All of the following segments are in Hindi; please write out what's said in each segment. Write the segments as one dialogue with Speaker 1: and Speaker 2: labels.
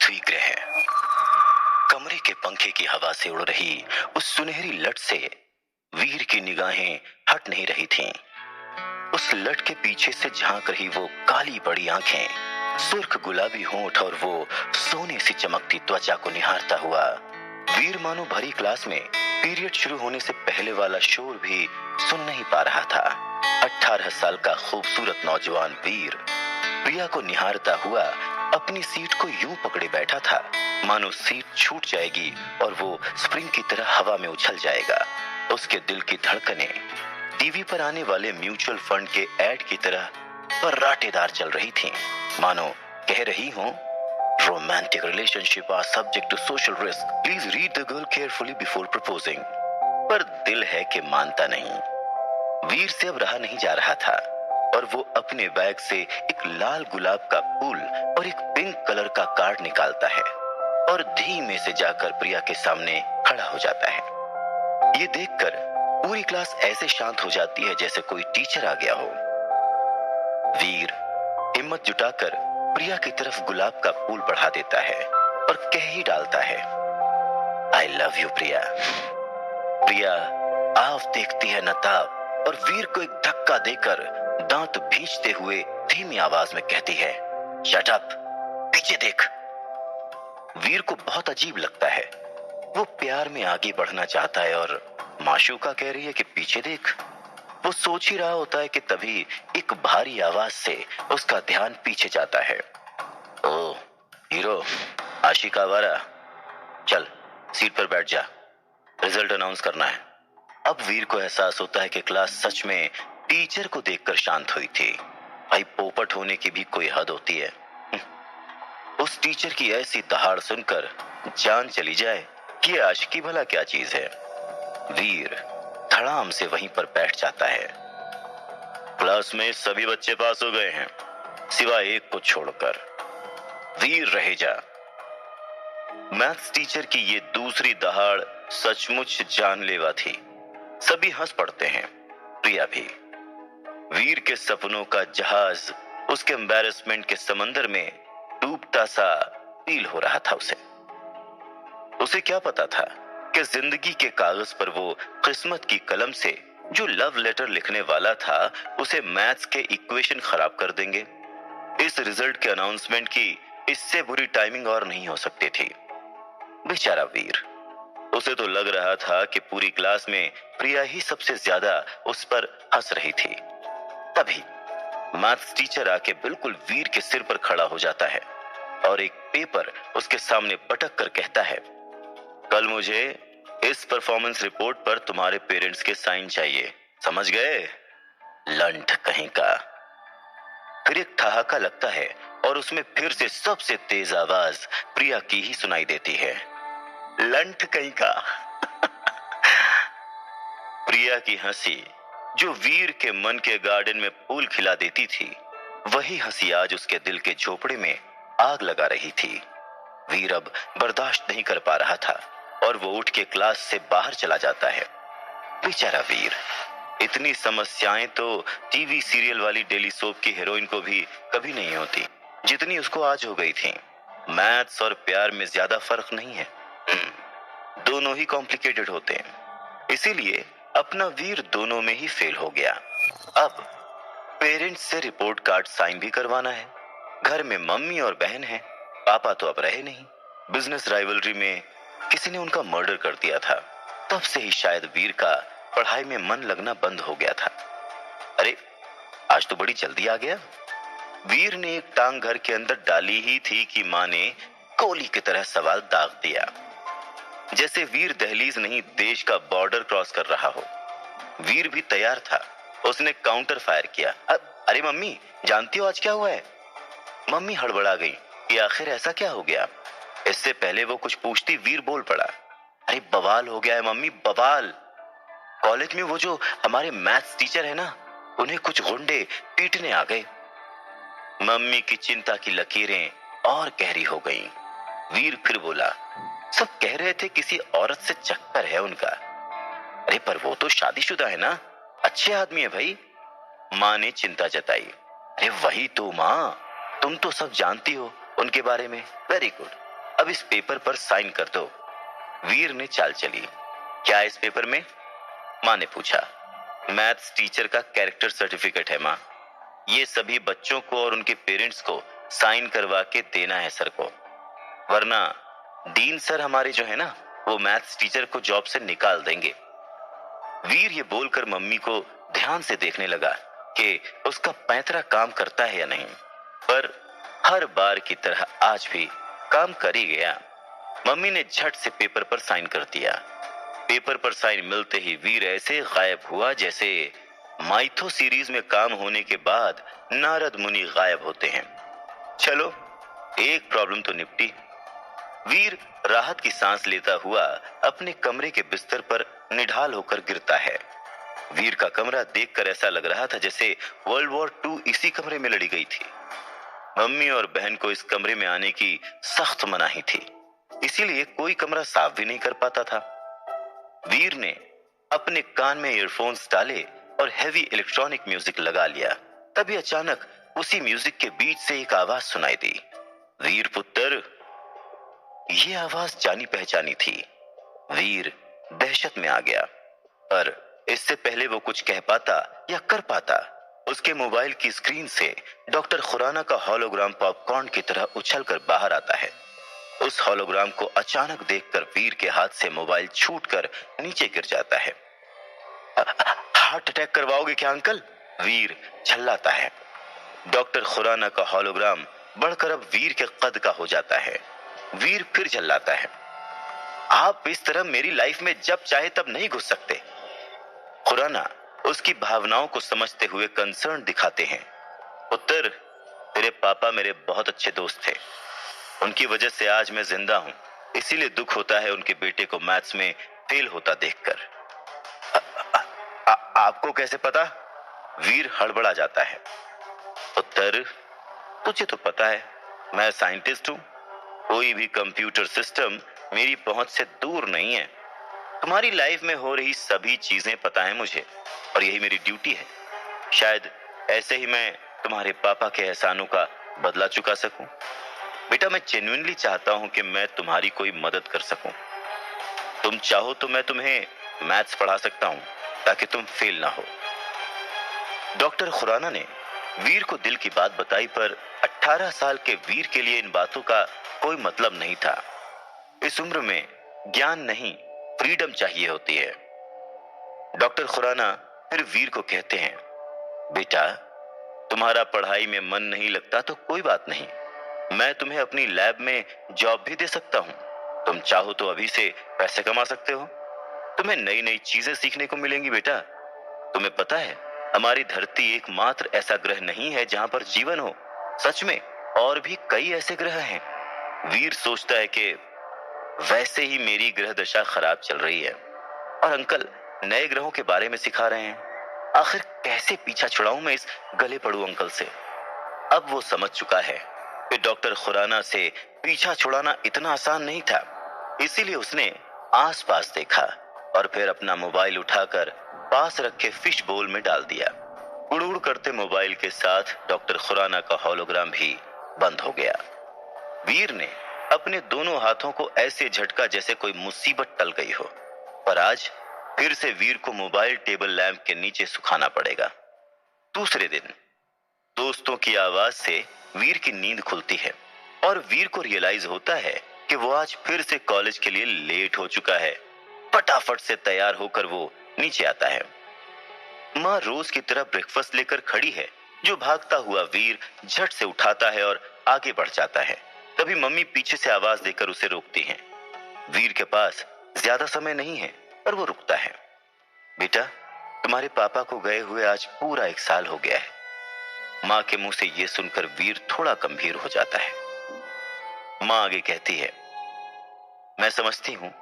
Speaker 1: पृथ्वी ग्रह। कमरे के पंखे की हवा से उड़ रही उस सुनहरी लट से वीर की निगाहें हट नहीं रही थीं। उस लट के पीछे से झांक रही वो काली बड़ी आंखें, सुर्ख गुलाबी होंठ और वो सोने सी चमकती त्वचा को निहारता हुआ वीर मानो भरी क्लास में पीरियड शुरू होने से पहले वाला शोर भी सुन नहीं पा रहा था। 18 साल का खूबसूरत नौजवान वीर प्रिया को निहारता हुआ अपनी सीट को यूं पकड़े बैठा था मानो सीट छूट जाएगी और वो स्प्रिंग की तरह हवा में उछल जाएगा। उसके दिल की धड़कनें टीवी पर आने वाले म्यूचुअल फंड के ऐड की तरह पर्राटेदार चल रही थीं, मानो कह रही हूं, romantic relationship are subject to social risk, please read the girl carefully before proposing. पर दिल है कि मानता नहीं। वीर से अब रहा नहीं जा रहा था और वो अपने बैग से एक लाल गुलाब का फूल और एक पिंक कलर का कार्ड निकालता है और धीमे से जाकर प्रिया के सामने खड़ा हो जाता है। ये देखकर पूरी क्लास ऐसे शांत हो जाती है जैसे कोई टीचर आ गया हो। वीर हिम्मत जुटाकर प्रिया की तरफ गुलाब का फूल बढ़ा देता है और कह ही डालता है, आई लव यू प्रिया। प्रिया आव देखती है नताब और वीर को एक धक्का देकर दांत भींचते हुए धीमी आवाज में कहती है, शट अप, पीछे देख। वीर को बहुत अजीब लगता है। वो प्यार में आगे बढ़ना चाहता है और माशूका कह रही है कि पीछे देख। वो सोच ही रहा होता है कि तभी एक भारी आवाज से उसका ध्यान पीछे जाता है। ओ हीरो, आशिक आवारा, चल सीट पर बैठ जा, रिजल्ट अनाउंस करना है। अब वीर को एहसास होता है कि क्लास सच में टीचर को देखकर शांत हुई थी। भाई पोपट होने की भी कोई हद होती है। उस टीचर की ऐसी दहाड़ सुनकर जान चली जाए कि आशिकी भला क्या चीज है। वीर धड़ाम से वहीं पर बैठ जाता है। क्लास में सभी बच्चे पास हो गए हैं सिवाय एक को छोड़कर। वीर रहे जा। मैथ्स टीचर की ये दूसरी दहाड़ सचमुच जानलेवा थी। सभी हंस पड़ते हैं, प्रिया भी। वीर के सपनों का जहाज उसके एम्बैरेसमेंट के समंदर में डूबता सा फील हो रहा था। उसे क्या पता था कि जिंदगी के कागज पर वो किस्मत की कलम से जो लव लेटर लिखने वाला था उसे मैथ्स के इक्वेशन खराब कर देंगे। इस रिजल्ट के अनाउंसमेंट की इससे बुरी टाइमिंग और नहीं हो सकती थी। बेचारा वीर, उसे तो लग रहा था कि पूरी क्लास में प्रिया ही सबसे ज्यादा उस पर हंस रही थी। तभी मैथ्स टीचर आके बिल्कुल वीर के सिर पर खड़ा हो जाता है और एक पेपर उसके सामने पटक कर कहता है, कल मुझे इस परफॉर्मेंस रिपोर्ट पर तुम्हारे पेरेंट्स के साइन चाहिए, समझ गए? लंठ कहीं का। फिर एक ठहाका लगता है और उसमें फिर से सबसे तेज आवाज प्रिया की ही सुनाई देती है, लंठ कहीं का। प्रिया की हंसी जो वीर के मन के गार्डन में फूल खिला देती थी, वही हंसी आज उसके दिल के झोपड़े में आग लगा रही थी। वीर अब बर्दाश्त नहीं कर पा रहा था और वो उठ के क्लास से बाहर चला जाता है। बेचारा वीर, इतनी समस्याएं तो टीवी सीरियल वाली डेली सोप की हीरोइन को भी कभी नहीं होती जितनी उसको आज हो गई थी। मैथ्स और प्यार में ज्यादा फर्क नहीं है, दोनों ही कॉम्प्लिकेटेड होते हैं। इसीलिए अपना वीर दोनों में ही फेल हो गया। अब पेरेंट्स से रिपोर्ट कार्ड साइन भी करवाना है। घर में मम्मी और बहन है, पापा तो अब रहे नहीं। बिजनेस राइवलरी में किसी ने उनका मर्डर कर दिया था। तब से ही शायद वीर का पढ़ाई में मन लगना बंद हो गया था। अरे आज तो बड़ी जल्दी आ गया। वीर ने एक टांग घर के अंदर डाली ही थी कि माँ ने गोली की तरह सवाल दाग दिया, जैसे वीर दहलीज नहीं देश का बॉर्डर क्रॉस कर रहा हो। वीर भी तैयार था। उसने काउंटर फायर किया, अरे मम्मी जानती हो आज क्या हुआ है? मम्मी हड़बड़ा गई कि आखिर ऐसा क्या हो गया। इससे पहले वो कुछ पूछती वीर बोल पड़ा, अरे बवाल हो गया है मम्मी, बवाल। कॉलेज में वो जो हमारे मैथ्स टीचर है ना, उन्हें कुछ गुंडे पीटने आ गए। मम्मी की चिंता की लकीरें और गहरी हो गईं। वीर फिर बोला, सब कह रहे थे किसी औरत से चक्कर है उनका। अरे पर वो तो शादीशुदा है ना, अच्छे आदमी है भाई। माँ ने चिंता जताई। अरे वही तो माँ, तुम तो सब जानती हो उनके बारे में। वेरी गुड, अब इस पेपर पर साइन कर दो। वीर ने चाल चली। क्या इस पेपर में? माँ ने पूछा। मैथ्स टीचर का कैरेक्टर सर्टिफिकेट है माँ। ये सभी बच्चों को और उनके पेरेंट्स को साइन करवा के देना है सर को, वरना डीन सर हमारे जो है ना, वो मैथ्स टीचर को जॉब से निकाल देंगे। वीर ये बोलकर मम्मी को ध्यान से देखने लगा कि उसका पैंतरा काम करता है या नहीं, पर हर बार की तरह आज भी काम कर ही गया। मम्मी ने झट से पेपर पर साइन कर दिया। पेपर पर साइन मिलते ही वीर ऐसे गायब हुआ जैसे माइथो सीरीज में काम होने के बाद नारद मुनि गायब होते हैं। चलो, एक प्रॉब्लम तो निपटी। वीर राहत की सांस लेता हुआ अपने कमरे के बिस्तर पर निढाल होकर गिरता है। वीर का कमरा देखकर ऐसा लग रहा था जैसे वर्ल्ड वॉर 2 इसी कमरे में लड़ी गई थी। मम्मी और बहन को इस कमरे में आने की सख्त मनाही थी, इसीलिए कोई कमरा साफ भी नहीं कर पाता था। वीर ने अपने कान में ईयरफोन्स डाले और हेवी इलेक्ट्रॉनिक म्यूजिक लगा लिया। तभी अचानक उसी म्यूजिक के बीच से एक आवाज सुनाई दी। वीर पुत्र। ये आवाज जानी पहचानी थी। वीर दहशत में आ गया, पर इससे पहले वो कुछ कह पाता या कर पाता, उसके मोबाइल की स्क्रीन से डॉक्टर खुराना का हॉलोग्राम पॉपकॉर्न की तरह उछलकर बाहर आता है। उस हॉलोग्राम को अचानक देखकर वीर के हाथ से मोबाइल छूटकर नीचे गिर जाता है। हार्ट अटैक करवाओगे क्या अंकल? वीर चिल्लाता है। डॉक्टर खुराना का हॉलोग्राम बढ़कर अब वीर के कद का हो जाता है। वीर फिर चिल्लाता है, आप इस तरह मेरी लाइफ में जब चाहे तब नहीं घुस सकते। खुराना उसकी भावनाओं को समझते हुए कंसर्न दिखाते हैं। पुत्र, तेरे पापा मेरे बहुत अच्छे दोस्त थे, उनकी वजह से आज मैं जिंदा हूं, इसीलिए दुख होता है उनके बेटे को मैथ्स में फेल होता देखकर। आपको कैसे पता? वीर हड़बड़ा जाता है। पुत्र, तुझे तो पता है मैं साइंटिस्ट हूं, कोई भी कंप्यूटर सिस्टम मेरी पहुंच से दूर नहीं है। तुम्हारी लाइफ में हो रही सभी चीजें पता है मुझे, और यही मेरी ड्यूटी है। शायद ऐसे ही मैं तुम्हारे पापा के एहसानों का बदला चुका सकूं। बेटा, मैं जेन्युइनली चाहता हूं कि मैं तुम्हारी कोई मदद कर सकूं। तुम चाहो तो मैं तुम्हें मैथ्स पढ़ा सकता हूं ताकि तुम फेल ना हो। डॉक्टर खुराना ने वीर को दिल की बात बताई, पर 18 साल के वीर के लिए इन बातों का कोई मतलब नहीं था। इस उम्र में ज्ञान नहीं, फ्रीडम चाहिए होती है। डॉक्टर खुराना फिर वीर को कहते हैं, बेटा, तुम्हारा पढ़ाई में मन नहीं लगता तो कोई बात नहीं, मैं तुम्हें अपनी लैब में जॉब भी दे सकता हूं। तुम चाहो तो अभी से पैसे कमा सकते हो। तुम्हें नई नई चीजें सीखने को मिलेंगी। बेटा, तुम्हें पता है हमारी धरती एकमात्र ऐसा ग्रह नहीं है जहां पर जीवन हो। सच में और भी कई ऐसे ग्रह हैं। वीर सोचता है कि वैसे ही मेरी ग्रह दशा खराब चल रही है और अंकल नए ग्रहों के बारे में सिखा रहे हैं। आखिर कैसे पीछा छुड़ाऊं मैं इस गले पड़ू अंकल से। अब वो समझ चुका है कि डॉक्टर खुराना से पीछा छुड़ाना इतना आसान नहीं था, इसीलिए उसने आसपास देखा और फिर अपना मोबाइल उठाकर पास रखे फिश बोल में डाल दिया। उड़ करते मोबाइल के साथ डॉक्टर खुराना का हॉलोग्राम भी बंद हो गया। वीर ने अपने दोनों हाथों को ऐसे झटका जैसे कोई मुसीबत टल गई हो, पर आज फिर से वीर को मोबाइल टेबल लैंप के नीचे सुखाना पड़ेगा। दूसरे दिन दोस्तों की आवाज से वीर की नींद खुलती है और वीर को रियलाइज होता है कि वो आज फिर से कॉलेज के लिए लेट हो चुका है। फटाफट से तैयार होकर वो नीचे आता है। माँ रोज की तरह ब्रेकफास्ट लेकर खड़ी है, जो भागता हुआ वीर झट से उठाता है और आगे बढ़ जाता है। तभी मम्मी पीछे से आवाज देकर उसे रोकती हैं। वीर के पास ज्यादा समय नहीं है, पर वो रुकता है। बेटा, तुम्हारे पापा को गए हुए आज पूरा 1 साल हो गया है। माँ के मुंह से ये सुनकर वीर थोड़ा गंभीर हो जाता है। माँ आगे कहती है, मैं समझती हूँ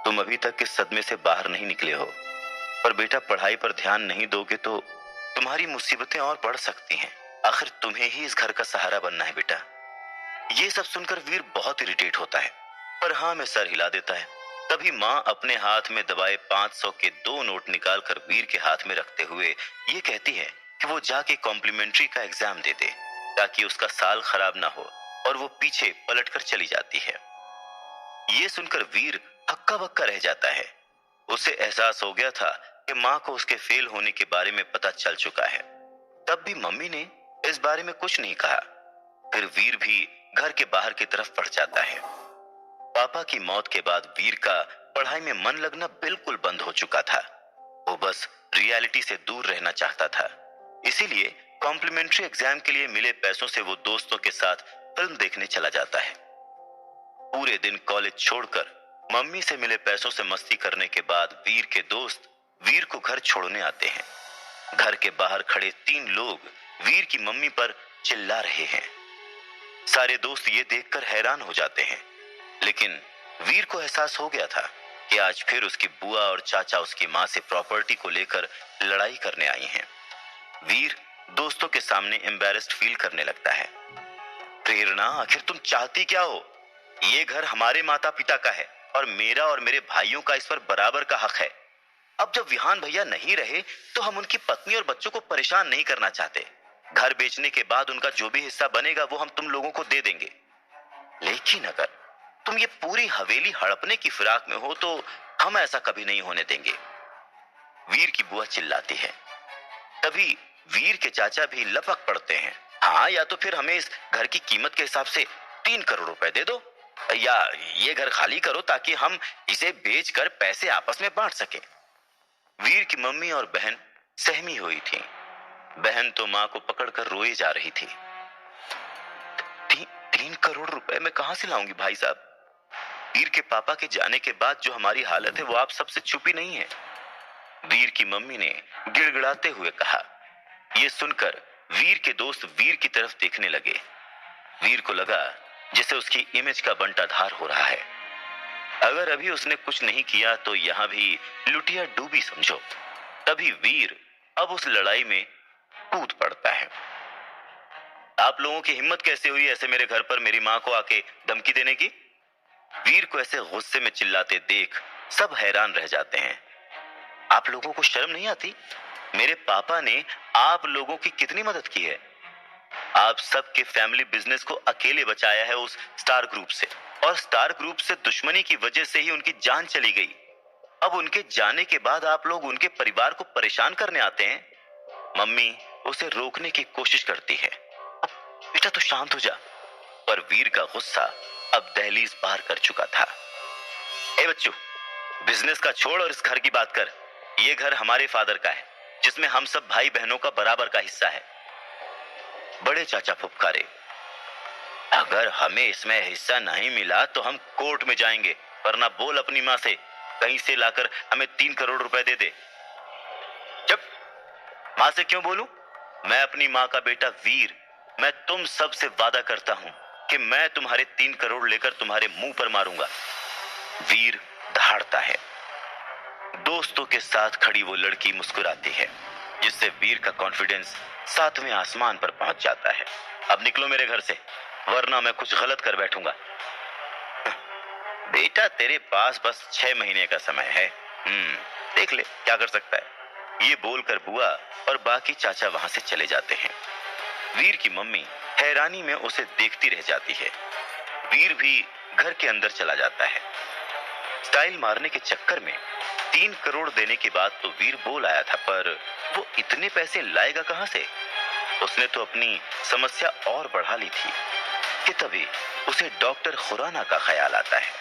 Speaker 1: तुम अभी तक इस सदमे से बाहर नहीं निकले हो, पर बेटा पढ़ाई पर ध्यान नहीं दोगे तो तुम्हारी मुसीबतें और बढ़ सकती हैं। आखिर तुम्हें ही इस घर का सहारा बनना है बेटा। ये सब सुनकर वीर बहुत इरिटेट होता है, पर हाँ में सर हिला देता है। तभी माँ अपने हाथ में दबाए 500 के 2 नोट निकालकर वीर के हाथ में रखते हुए ये कहती है कि वो जाके कॉम्प्लीमेंट्री का एग्जाम दे दे ताकि उसका साल खराब ना हो, और वो पीछे पलटकर चली जाती है। ये सुनकर वीर हक्का बक्का रह जाता है। उसे एहसास हो गया था कि माँ को उसके फेल होने के बारे में पता चल चुका है। तब भी मम्मी ने इस बारे में कुछ नहीं कहा। फिर वीर भी घर के बाहर की तरफ बढ़ जाता है। पापा की मौत के बाद वीर का पढ़ाई में मन लगना बिल्कुल बंद हो चुका था। वो बस रियलिटी से दूर रहना चाहता था। इसीलिए कॉम्प्लीमेंट्री एग्जाम के लिए मिले पैसों से वो दोस्तों के साथ फिल्म देखने चला जाता है। पूरे दिन कॉलेज छोड़कर मम्मी से मिले पैसों से मस्ती करने के बाद वीर के दोस्त वीर को घर छोड़ने आते हैं। घर के बाहर खड़े 3 लोग वीर की मम्मी पर चिल्ला रहे हैं। सारे दोस्त ये देखकर हैरान हो जाते हैं, लेकिन वीर को एहसास हो गया था कि आज फिर उसकी बुआ और चाचा उसकी माँ से प्रॉपर्टी को लेकर लड़ाई करने आई हैं। वीर दोस्तों के सामने एम्बैरेस्ड फील करने लगता है। प्रेरणा, आखिर तुम चाहती क्या हो? ये घर हमारे माता पिता का है और मेरा और मेरे भाइयों का इस पर बराबर का हक है। अब जब विहान भैया नहीं रहे तो हम उनकी पत्नी और बच्चों को परेशान नहीं करना चाहते। घर बेचने के बाद उनका जो भी हिस्सा बनेगा वो हम तुम लोगों को दे देंगे। लेकिन अगर तुम ये पूरी हवेली हड़पने की फिराक में हो तो हम ऐसा कभी नहीं होने देंगे, वीर की बुआ चिल्लाती है। तभी वीर के चाचा भी लपक पड़ते हैं। हाँ, या तो फिर हमें इस घर की कीमत के हिसाब से 3 करोड़ रुपए दे दो, या ये घर खाली करो ताकि हम इसे बेचकर पैसे आपस में बांट सकें। वीर की मम्मी और बहन सहमी हुई थी। बहन तो माँ को पकड़कर रोई जा रही थी। 3 करोड़ रुपए मैं कहां से लाऊंगी भाई साहब? वीर के पापा के जाने के बाद जो हमारी हालत है वो आप सबसे छुपी नहीं है, वीर की मम्मी ने गिड़गिड़ाते हुए कहा। यह सुनकर वीर के दोस्त वीर की तरफ देखने लगे। वीर को लगा जैसे उसकी इमेज का बंटाधार हो रहा है। अगर अभी उसने कुछ नहीं किया तो यहां भी लुटिया डूबी समझो। तभी वीर अब उस लड़ाई में कूद पड़ता है। आप लोगों की हिम्मत कैसे हुई ऐसे मेरे घर पर मेरी मां को आके धमकी देने की? वीर को ऐसे गुस्से में चिल्लाते देख सब हैरान रह जाते हैं। आप लोगों को शर्म नहीं आती? मेरे पापा ने आप लोगों की कितनी मदद की है। आप सबके फैमिली बिजनेस को अकेले बचाया है उस स्टार ग्रुप से, और स्टार ग्रुप से दुश्मनी की वजह से ही उनकी जान चली गई। अब उनके जाने के बाद आप लोग उनके परिवार को परेशान करने आते हैं। मम्मी उसे रोकने की कोशिश करती है। बेटा तो शांत हो जा। पर वीर का गुस्सा अब दहलीज पार कर चुका था। ए बच्चों, बिजनेस का छोड़ और इस घर की बात कर। ये घर हमारे फादर का है जिसमें हम सब भाई बहनों का बराबर का हिस्सा है। बड़े चाचा फुफकारे, अगर हमें इसमें हिस्सा नहीं मिला तो हम कोर्ट में जाएंगे, वरना बोल अपनी माँ से कहीं से लाकर हमें 3 करोड़ रुपए दे दे। जब माँ से क्यों बोलूं? मैं अपनी माँ का बेटा वीर, मैं तुम सब से वादा करता हूं कि मैं तुम्हारे 3 करोड़ लेकर तुम्हारे मुंह पर मारूंगा। वीर दहाड़ता है। दोस्तों के साथ खड़ी वो लड़की मुस्कुराती है, जिससे वीर का कॉन्फिडेंस 7वें आसमान पर पहुंच जाता है। अब निकलो मेरे घर से, वरना मैं कुछ गलत कर बैठूंगा। बेटा तेरे पास बस 6 महीने का समय है, देख ले क्या कर सकता है। ये बोलकर बुआ और बाकी चाचा वहां से चले जाते हैं। वीर की मम्मी हैरानी में उसे देखती रह जाती है। वीर भी घर के अंदर चला जाता है। स्टाइल मारने के चक्कर में 3 करोड़ देने के बाद तो वीर बोल आया था, पर वो इतने पैसे लाएगा कहां से? उसने तो अपनी समस्या और बढ़ा ली थी कि तभी उसे डॉक्टर खुराना का ख्याल आता है।